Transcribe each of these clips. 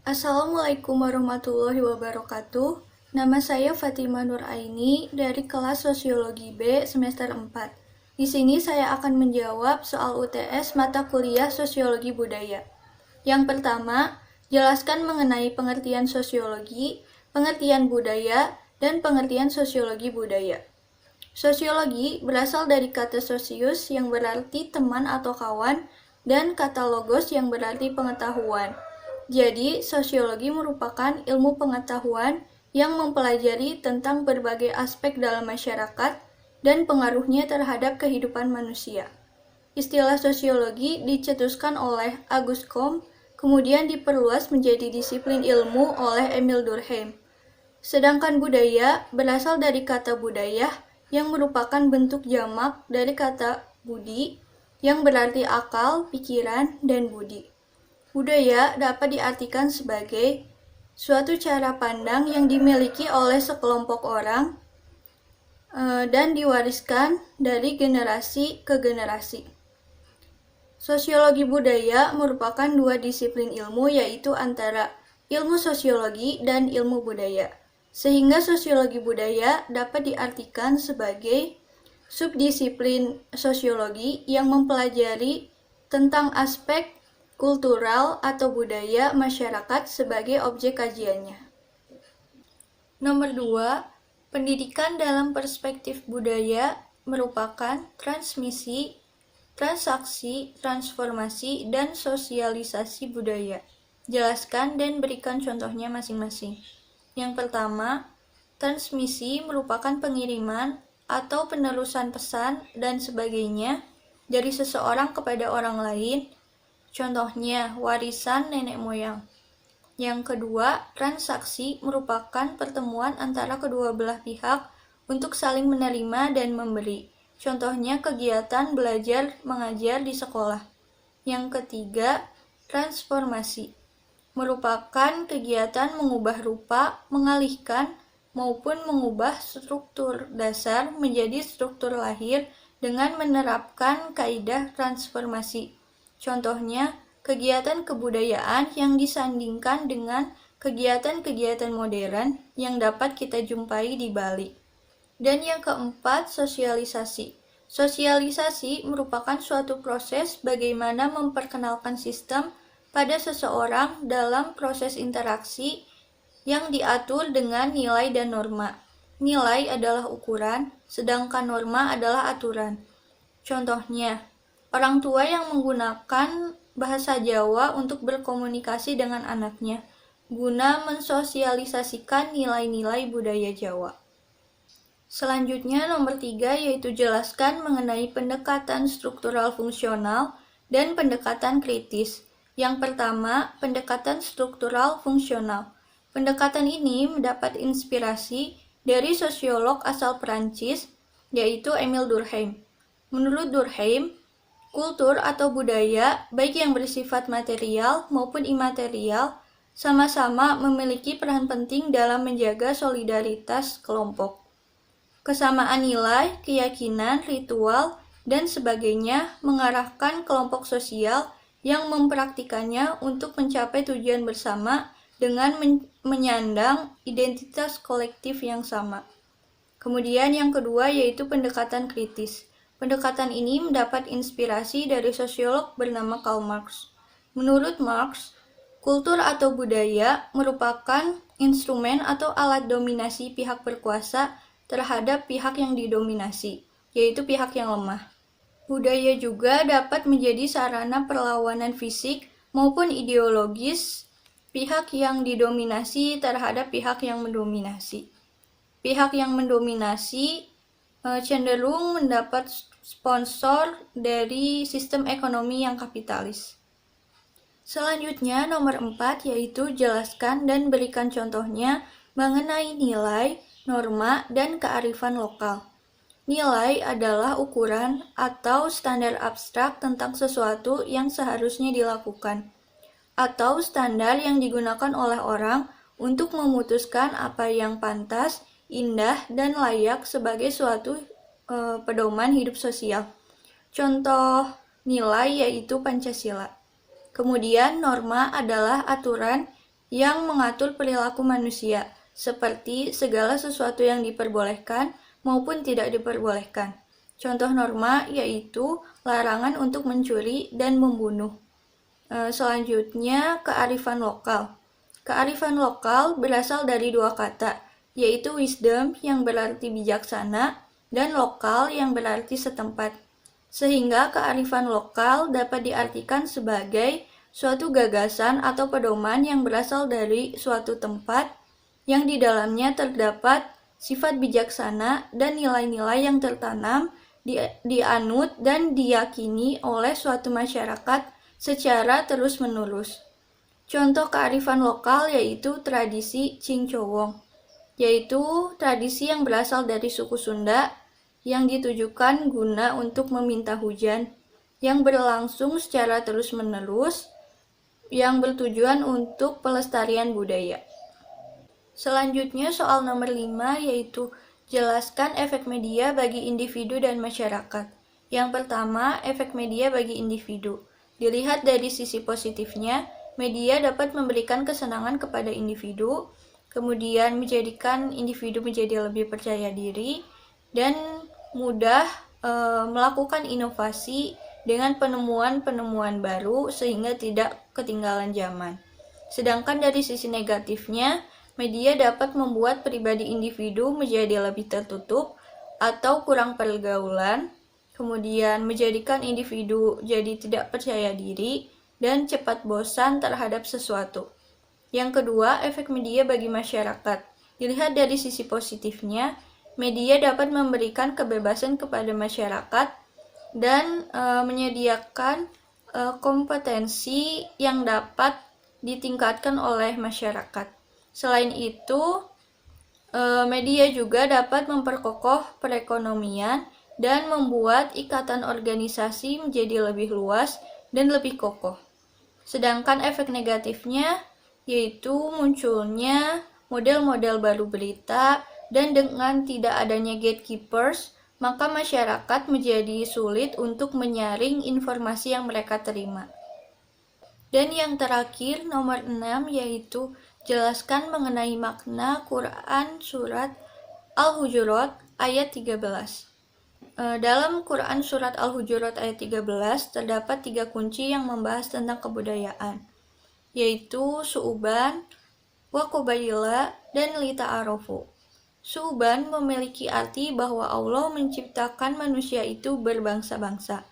Assalamualaikum warahmatullahi wabarakatuh. Nama saya Fatimah Nuraini dari kelas Sosiologi B semester 4. Di sini saya akan menjawab soal UTS mata kuliah Sosiologi Budaya. Yang pertama, jelaskan mengenai pengertian sosiologi, pengertian budaya, dan pengertian sosiologi budaya. Sosiologi berasal dari kata sosius yang berarti teman atau kawan, dan kata logos yang berarti pengetahuan. Jadi, sosiologi merupakan ilmu pengetahuan yang mempelajari tentang berbagai aspek dalam masyarakat dan pengaruhnya terhadap kehidupan manusia. Istilah sosiologi dicetuskan oleh Auguste Comte, kemudian diperluas menjadi disiplin ilmu oleh Emile Durkheim. Sedangkan budaya berasal dari kata budaya yang merupakan bentuk jamak dari kata budi yang berarti akal, pikiran, dan budi. Budaya dapat diartikan sebagai suatu cara pandang yang dimiliki oleh sekelompok orang dan diwariskan dari generasi ke generasi. Sosiologi budaya merupakan dua disiplin ilmu, yaitu antara ilmu sosiologi dan ilmu budaya. Sehingga sosiologi budaya dapat diartikan sebagai subdisiplin sosiologi yang mempelajari tentang aspek kultural atau budaya masyarakat sebagai objek kajiannya. Nomor 2, pendidikan dalam perspektif budaya merupakan transmisi, transaksi, transformasi, dan sosialisasi budaya. Jelaskan dan berikan contohnya masing-masing. Yang pertama, transmisi merupakan pengiriman atau penerusan pesan dan sebagainya dari seseorang kepada orang lain. Contohnya, warisan nenek moyang. Yang kedua, transaksi merupakan pertemuan antara kedua belah pihak untuk saling menerima dan memberi. Contohnya, kegiatan belajar mengajar di sekolah. Yang ketiga, transformasi merupakan kegiatan mengubah rupa, mengalihkan, maupun mengubah struktur dasar menjadi struktur lahir dengan menerapkan kaidah transformasi. Contohnya, kegiatan kebudayaan yang disandingkan dengan kegiatan-kegiatan modern yang dapat kita jumpai di Bali. Dan yang keempat, sosialisasi. Sosialisasi merupakan suatu proses bagaimana memperkenalkan sistem pada seseorang dalam proses interaksi yang diatur dengan nilai dan norma. Nilai adalah ukuran, sedangkan norma adalah aturan. Contohnya, orang tua yang menggunakan bahasa Jawa untuk berkomunikasi dengan anaknya, guna mensosialisasikan nilai-nilai budaya Jawa. Selanjutnya, nomor 3, yaitu jelaskan mengenai pendekatan struktural fungsional dan pendekatan kritis. Yang pertama, pendekatan struktural fungsional. Pendekatan ini mendapat inspirasi dari sosiolog asal Perancis, yaitu Emile Durkheim. Menurut Durkheim, kultur atau budaya, baik yang bersifat material maupun imaterial, sama-sama memiliki peran penting dalam menjaga solidaritas kelompok. Kesamaan nilai, keyakinan, ritual, dan sebagainya mengarahkan kelompok sosial yang mempraktikannya untuk mencapai tujuan bersama dengan menyandang identitas kolektif yang sama. Kemudian yang kedua yaitu pendekatan kritis. Pendekatan ini mendapat inspirasi dari sosiolog bernama Karl Marx. Menurut Marx, kultur atau budaya merupakan instrumen atau alat dominasi pihak berkuasa terhadap pihak yang didominasi, yaitu pihak yang lemah. Budaya juga dapat menjadi sarana perlawanan fisik maupun ideologis pihak yang didominasi terhadap pihak yang mendominasi. Pihak yang mendominasi cenderung mendapat sponsor dari sistem ekonomi yang kapitalis. Selanjutnya, nomor 4, yaitu jelaskan dan berikan contohnya mengenai nilai, norma, dan kearifan lokal. Nilai adalah ukuran atau standar abstrak tentang sesuatu yang seharusnya dilakukan, atau standar yang digunakan oleh orang untuk memutuskan apa yang pantas, indah, dan layak sebagai suatu pedoman hidup sosial. Contoh nilai yaitu Pancasila. Kemudian norma adalah aturan yang mengatur perilaku manusia, seperti segala sesuatu yang diperbolehkan maupun tidak diperbolehkan. Contoh norma yaitu larangan untuk mencuri dan membunuh. Selanjutnya, kearifan lokal. Kearifan lokal berasal dari dua kata, yaitu wisdom yang berarti bijaksana dan lokal yang berarti setempat. Sehingga kearifan lokal dapat diartikan sebagai suatu gagasan atau pedoman yang berasal dari suatu tempat yang di dalamnya terdapat sifat bijaksana dan nilai-nilai yang tertanam, dianut dan diyakini oleh suatu masyarakat secara terus-menerus. Contoh kearifan lokal yaitu tradisi Cingcowong, yaitu tradisi yang berasal dari suku Sunda yang ditujukan guna untuk meminta hujan, yang berlangsung secara terus-menerus, yang bertujuan untuk pelestarian budaya. Selanjutnya soal nomor 5 yaitu jelaskan efek media bagi individu dan masyarakat. Yang pertama, efek media bagi individu. Dilihat dari sisi positifnya, media dapat memberikan kesenangan kepada individu, kemudian menjadikan individu menjadi lebih percaya diri, dan mudah melakukan inovasi dengan penemuan-penemuan baru sehingga tidak ketinggalan zaman. Sedangkan dari sisi negatifnya, media dapat membuat pribadi individu menjadi lebih tertutup atau kurang pergaulan, kemudian menjadikan individu jadi tidak percaya diri dan cepat bosan terhadap sesuatu. Yang kedua, efek media bagi masyarakat. Dilihat dari sisi positifnya, media dapat memberikan kebebasan kepada masyarakat dan menyediakan kompetensi yang dapat ditingkatkan oleh masyarakat. Selain itu, media juga dapat memperkokoh perekonomian dan membuat ikatan organisasi menjadi lebih luas dan lebih kokoh. Sedangkan efek negatifnya yaitu munculnya model-model baru berita, dan dengan tidak adanya gatekeepers, maka masyarakat menjadi sulit untuk menyaring informasi yang mereka terima. Dan yang terakhir, nomor 6, yaitu jelaskan mengenai makna Quran Surat Al-Hujurat ayat 13. Dalam Quran Surat Al-Hujurat ayat 13, terdapat 3 kunci yang membahas tentang kebudayaan, yaitu su'uban, waqobaila, dan lita'arofu. Su'uban memiliki arti bahwa Allah menciptakan manusia itu berbangsa-bangsa.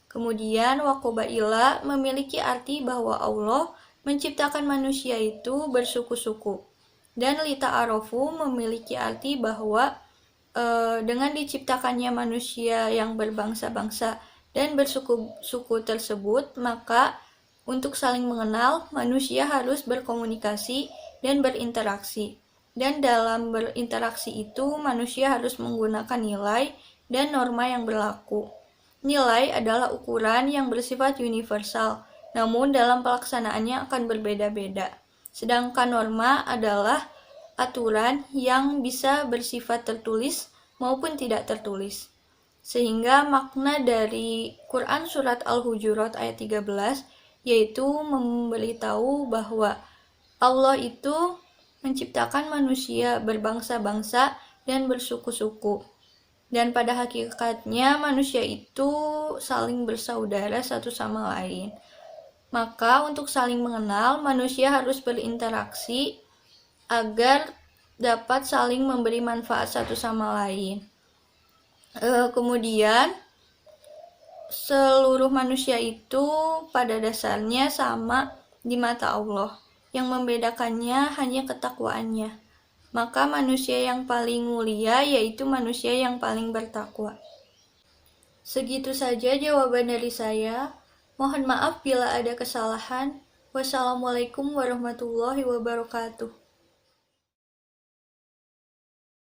Kemudian waqobaila memiliki arti bahwa Allah menciptakan manusia itu bersuku-suku. Dan lita'arofu memiliki arti bahwa dengan diciptakannya manusia yang berbangsa-bangsa dan bersuku-suku tersebut, maka untuk saling mengenal, manusia harus berkomunikasi dan berinteraksi. Dan dalam berinteraksi itu, manusia harus menggunakan nilai dan norma yang berlaku. Nilai adalah ukuran yang bersifat universal, namun dalam pelaksanaannya akan berbeda-beda. Sedangkan norma adalah aturan yang bisa bersifat tertulis maupun tidak tertulis. Sehingga makna dari Quran Surat Al-Hujurat ayat 13 yaitu memberitahu bahwa Allah itu menciptakan manusia berbangsa-bangsa dan bersuku-suku. Dan pada hakikatnya manusia itu saling bersaudara satu sama lain. Maka untuk saling mengenal, manusia harus berinteraksi agar dapat saling memberi manfaat satu sama lain. Kemudian seluruh manusia itu pada dasarnya sama di mata Allah. Yang membedakannya hanya ketakwaannya. Maka manusia yang paling mulia yaitu manusia yang paling bertakwa. Segitu saja jawaban dari saya. Mohon maaf bila ada kesalahan. Wassalamualaikum warahmatullahi wabarakatuh.